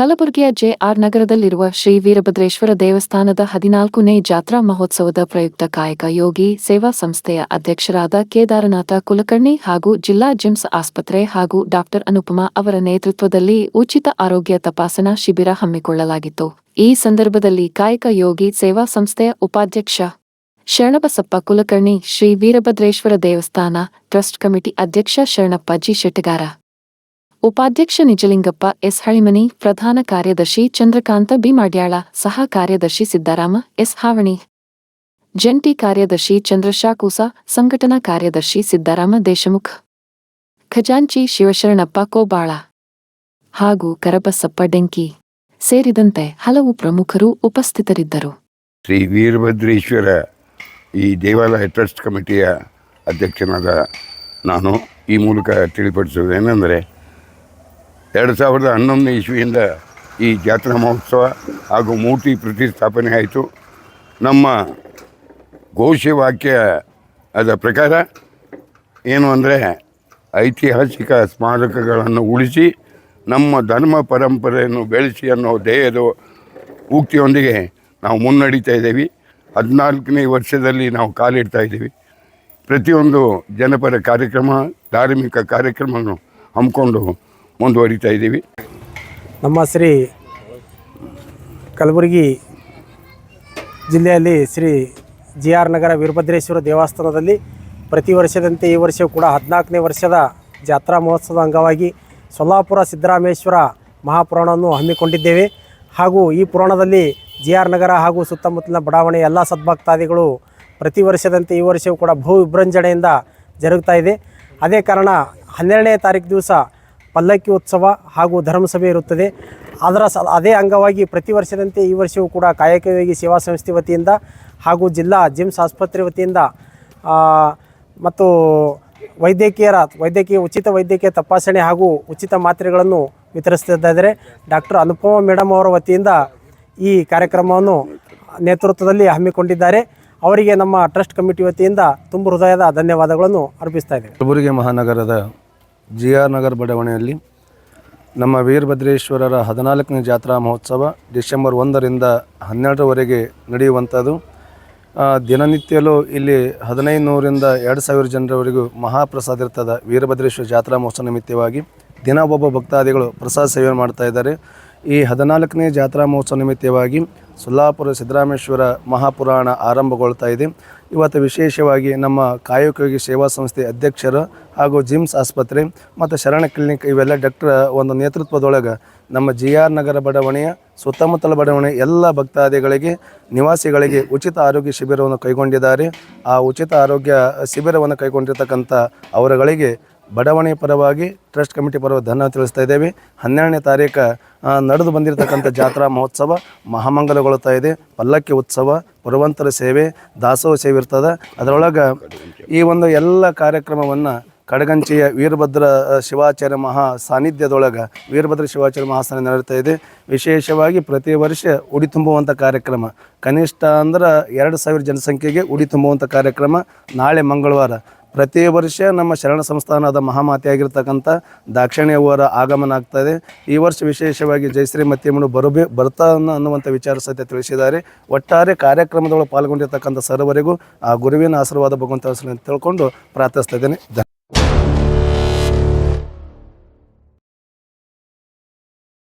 ಕಲಬುರಗಿಯ ಜೆ.ಆರ್. ನಗರದಲ್ಲಿರುವ ಶ್ರೀ ವೀರಭದ್ರೇಶ್ವರ ದೇವಸ್ಥಾನದ 14ನೇ ಜಾತ್ರಾ ಮಹೋತ್ಸವದ ಪ್ರಯುಕ್ತ ಕಾಯಕ ಯೋಗಿ ಸೇವಾ ಸಂಸ್ಥೆಯ ಅಧ್ಯಕ್ಷರಾದ ಕೇದಾರನಾಥ ಕುಲಕರ್ಣಿ ಹಾಗೂ ಜಿಲ್ಲಾ ಜಿಮ್ಸ್ ಆಸ್ಪತ್ರೆ ಹಾಗೂ ಡಾ. ಅನುಪಮಾ ಅವರ ನೇತೃತ್ವದಲ್ಲಿ ಉಚಿತ ಆರೋಗ್ಯ ತಪಾಸಣಾ ಶಿಬಿರ ಹಮ್ಮಿಕೊಳ್ಳಲಾಗಿತ್ತು. ಈ ಸಂದರ್ಭದಲ್ಲಿ ಕಾಯಕ ಯೋಗಿ ಸೇವಾ ಸಂಸ್ಥೆಯ ಉಪಾಧ್ಯಕ್ಷ ಶರಣಬಸಪ್ಪ ಕುಲಕರ್ಣಿ, ಶ್ರೀ ವೀರಭದ್ರೇಶ್ವರ ದೇವಸ್ಥಾನ ಟ್ರಸ್ಟ್ ಕಮಿಟಿ ಅಧ್ಯಕ್ಷ ಶರಣಪ್ಪ ಜಿ. ಶೆಟ್ಟಗಾರ, ಉಪಾಧ್ಯಕ್ಷ ನಿಜಲಿಂಗಪ್ಪ ಎಸ್. ಹಳಿಮನಿ, ಪ್ರಧಾನ ಕಾರ್ಯದರ್ಶಿ ಚಂದ್ರಕಾಂತ ಬಿ. ಮಾಡ್ಯಾಳ, ಸಹ ಕಾರ್ಯದರ್ಶಿ ಸಿದ್ದಾರಾಮ ಎಸ್. ಹಾವಣಿ, ಜಂಟಿ ಕಾರ್ಯದರ್ಶಿ ಚಂದ್ರಶಾಕೂಸ, ಸಂಘಟನಾ ಕಾರ್ಯದರ್ಶಿ ಸಿದ್ದಾರಾಮ ದೇಶಮುಖ್, ಖಜಾಂಚಿ ಶಿವಶರಣಪ್ಪ ಕೋಬಾಳ ಹಾಗೂ ಕರಬಸಪ್ಪ ಡೆಂಕಿ ಸೇರಿದಂತೆ ಹಲವು ಪ್ರಮುಖರು ಉಪಸ್ಥಿತರಿದ್ದರು. ಶ್ರೀ ವೀರಭದ್ರೇಶ್ವರ ಈ ದೇವಾಲಯ ಟ್ರಸ್ಟ್ ಕಮಿಟಿಯ ಅಧ್ಯಕ್ಷನಾದ ನಾನು ಈ ಮೂಲಕ ತಿಳಿಪಡಿಸುವುದೇನೆಂದರೆ 2011ನೇ ಇಸ್ವಿಯಿಂದ ಈ ಜಾತ್ರಾ ಮಹೋತ್ಸವ ಹಾಗೂ ಮೂರ್ತಿ ಪ್ರತಿಷ್ಠಾಪನೆ ಆಯಿತು. ನಮ್ಮ ಘೋಷವಾಕ್ಯ ಅದ ಪ್ರಕಾರ ಏನು ಅಂದರೆ, ಐತಿಹಾಸಿಕ ಸ್ಮಾರಕಗಳನ್ನು ಉಳಿಸಿ ನಮ್ಮ ಧರ್ಮ ಪರಂಪರೆಯನ್ನು ಬೆಳೆಸಿ ಅನ್ನೋ ಧ್ಯೇಯದ ಉಕ್ತಿಯೊಂದಿಗೆ ನಾವು ಮುನ್ನಡೀತಾ ಇದ್ದೀವಿ. 14ನೇ ವರ್ಷದಲ್ಲಿ ನಾವು ಕಾಲಿಡ್ತಾ ಇದ್ದೀವಿ. ಪ್ರತಿಯೊಂದು ಜನಪರ ಕಾರ್ಯಕ್ರಮ, ಧಾರ್ಮಿಕ ಕಾರ್ಯಕ್ರಮವನ್ನು ಹಮ್ಮಿಕೊಂಡು ಮುಂದುವರಿತಾ ಇದ್ದೀವಿ. ನಮ್ಮ ಶ್ರೀ ಕಲಬುರಗಿ ಜಿಲ್ಲೆಯಲ್ಲಿ ಶ್ರೀ ಜೆ.ಆರ್. ನಗರ ವೀರಭದ್ರೇಶ್ವರ ದೇವಸ್ಥಾನದಲ್ಲಿ ಪ್ರತಿ ವರ್ಷದಂತೆ ಈ ವರ್ಷವೂ ಕೂಡ 14ನೇ ವರ್ಷದ ಜಾತ್ರಾ ಮಹೋತ್ಸವದ ಅಂಗವಾಗಿ ಸೊಲ್ಲಾಪುರ ಸಿದ್ದರಾಮೇಶ್ವರ ಮಹಾಪುರಾಣವನ್ನು ಹಮ್ಮಿಕೊಂಡಿದ್ದೇವೆ. ಹಾಗೂ ಈ ಪುರಾಣದಲ್ಲಿ ಜೆ.ಆರ್. ನಗರ ಹಾಗೂ ಸುತ್ತಮುತ್ತಲಿನ ಬಡಾವಣೆಯ ಎಲ್ಲ ಸದ್ಭಕ್ತಾದಿಗಳು ಪ್ರತಿ ವರ್ಷದಂತೆ ಈ ವರ್ಷವೂ ಕೂಡ ಬಹು ವಿಜೃಂಭಣೆಯಿಂದ ಜರುಗ್ತಾ ಇದೆ. ಅದೇ ಕಾರಣ 12ನೇ ತಾರೀಕು ದಿವಸ ಪಲ್ಲಕ್ಕಿ ಉತ್ಸವ ಹಾಗೂ ಧರ್ಮಸಭೆ ಇರುತ್ತದೆ. ಅದೇ ಅಂಗವಾಗಿ ಪ್ರತಿ ವರ್ಷದಂತೆ ಈ ವರ್ಷವೂ ಕೂಡ ಕಾಯಕ ಯೋಗಿ ಸೇವಾ ಸಂಸ್ಥೆ ವತಿಯಿಂದ ಹಾಗೂ ಜಿಲ್ಲಾ ಜಿಮ್ಸ್ ಆಸ್ಪತ್ರೆ ವತಿಯಿಂದ ಮತ್ತು ವೈದ್ಯಕೀಯ ಉಚಿತ ವೈದ್ಯಕೀಯ ತಪಾಸಣೆ ಹಾಗೂ ಉಚಿತ ಮಾತ್ರೆಗಳನ್ನು ವಿತರಿಸುತ್ತಿದ್ದಾರೆ. ಡಾಕ್ಟರ್ ಅನುಪಮಾ ಮೇಡಮ್ ಅವರ ವತಿಯಿಂದ ಈ ಕಾರ್ಯಕ್ರಮವನ್ನು ನೇತೃತ್ವದಲ್ಲಿ ಹಮ್ಮಿಕೊಂಡಿದ್ದಾರೆ. ಅವರಿಗೆ ನಮ್ಮ ಟ್ರಸ್ಟ್ ಕಮಿಟಿ ವತಿಯಿಂದ ತುಂಬ ಹೃದಯದ ಧನ್ಯವಾದಗಳನ್ನು ಅರ್ಪಿಸ್ತಾ ಇದ್ದೇವೆ. ಕಲಬುರಗಿ ಮಹಾನಗರದ ಜೆ.ಆರ್. ನಗರ ಬಡಾವಣೆಯಲ್ಲಿ ನಮ್ಮ ವೀರಭದ್ರೇಶ್ವರರ 14ನೇ ಜಾತ್ರಾ ಮಹೋತ್ಸವ ಡಿಸೆಂಬರ್ 1ರಿಂದ 12ರವರೆಗೆ ನಡೆಯುವಂಥದ್ದು. ದಿನನಿತ್ಯಲೂ ಇಲ್ಲಿ 1500ರಿಂದ 2000 ಜನರವರೆಗೂ ಮಹಾಪ್ರಸಾದ ಇರ್ತದೆ. ವೀರಭದ್ರೇಶ್ವರ ಜಾತ್ರಾ ಮಹೋತ್ಸವ ನಿಮಿತ್ತವಾಗಿ ದಿನ ಒಬ್ಬ ಭಕ್ತಾದಿಗಳು ಪ್ರಸಾದ ಸೇವೆ ಮಾಡ್ತಾ ಇದ್ದಾರೆ. ಈ 14ನೇ ಜಾತ್ರಾ ಮಹೋತ್ಸವ ನಿಮಿತ್ತವಾಗಿ ಸೊಲ್ಲಾಪುರ ಸಿದ್ದರಾಮೇಶ್ವರ ಮಹಾಪುರಾಣ ಆರಂಭಗೊಳ್ತಾ ಇದೆ. ಇವತ್ತು ವಿಶೇಷವಾಗಿ ನಮ್ಮ ಕಾಯಕಯೋಗಿ ಸೇವಾ ಸಂಸ್ಥೆ ಅಧ್ಯಕ್ಷರು ಹಾಗೂ ಜಿಮ್ಸ್ ಆಸ್ಪತ್ರೆ ಮತ್ತು ಶರಣ ಕ್ಲಿನಿಕ್ ಇವೆಲ್ಲ ಡಾಕ್ಟರ್ ಒಂದು ನೇತೃತ್ವದೊಳಗೆ ನಮ್ಮ ಜೆ.ಆರ್. ನಗರ ಬಡಾವಣೆಯ ಸುತ್ತಮುತ್ತಲ ಬಡಾವಣೆ ಎಲ್ಲ ಭಕ್ತಾದಿಗಳಿಗೆ ನಿವಾಸಿಗಳಿಗೆ ಉಚಿತ ಆರೋಗ್ಯ ಶಿಬಿರವನ್ನು ಕೈಗೊಂಡಿದ್ದಾರೆ. ಆ ಉಚಿತ ಆರೋಗ್ಯ ಶಿಬಿರವನ್ನು ಕೈಗೊಂಡಿರ್ತಕ್ಕಂಥ ಅವರುಗಳಿಗೆ ಬಡಾವಣೆ ಪರವಾಗಿ ಟ್ರಸ್ಟ್ ಕಮಿಟಿ ಪರವಾಗಿ ಧನ್ಯವಾದ ತಿಳಿಸ್ತಾ ಇದ್ದೇವೆ. 12ನೇ ತಾರೀಕು ನಡೆದು ಬಂದಿರತಕ್ಕಂಥ ಜಾತ್ರಾ ಮಹೋತ್ಸವ ಮಹಾಮಂಗಲಗೊಳ್ತಾ ಇದೆ. ಪಲ್ಲಕ್ಕಿ ಉತ್ಸವ, ಪುರವಂತರ ಸೇವೆ, ದಾಸೋಹ ಸೇವೆ ಇರ್ತದೆ. ಅದರೊಳಗೆ ಈ ಒಂದು ಎಲ್ಲ ಕಾರ್ಯಕ್ರಮವನ್ನು ಕಡಗಂಚಿಯ ವೀರಭದ್ರ ಶಿವಾಚಾರ್ಯ ಮಹಾ ಸಾನ್ನಿಧ್ಯದೊಳಗೆ ವೀರಭದ್ರ ಶಿವಾಚಾರ್ಯ ಮಹಾಸಾನ್ನಿಧ್ಯ ನಡೆಯುತ್ತಾ ಇದೆ. ವಿಶೇಷವಾಗಿ ಪ್ರತಿ ವರ್ಷ ಉಡಿ ತುಂಬುವಂಥ ಕಾರ್ಯಕ್ರಮ, ಕನಿಷ್ಠ ಅಂದ್ರೆ 2000 ಜನಸಂಖ್ಯೆಗೆ ಉಡಿ ತುಂಬುವಂಥ ಕಾರ್ಯಕ್ರಮ ನಾಳೆ ಮಂಗಳವಾರ. ಪ್ರತಿ ವರ್ಷ ನಮ್ಮ ಶರಣ ಸಂಸ್ಥಾನದ ಮಹಾಮಾತೆಯಾಗಿರ್ತಕ್ಕಂಥ ದಾಕ್ಷಿಣ್ಯವರ ಆಗಮನ ಆಗ್ತಾಯಿದೆ. ಈ ವರ್ಷ ವಿಶೇಷವಾಗಿ ಜಯಶ್ರೀ ಮತ್ತಿಯಮ್ಮನು ಬರ್ತಾನ ಅನ್ನುವಂಥ ವಿಚಾರ ಸಹಿತ ತಿಳಿಸಿದ್ದಾರೆ. ಒಟ್ಟಾರೆ ಕಾರ್ಯಕ್ರಮದೊಳಗೆ ಪಾಲ್ಗೊಂಡಿರ್ತಕ್ಕಂಥ ಸರ್ವರಿಗೂ ಆ ಗುರುವಿನ ಆಶೀರ್ವಾದ ಭಗವಂತ ತಿಳ್ಕೊಂಡು ಪ್ರಾರ್ಥಿಸ್ತಾ ಇದ್ದೇನೆ.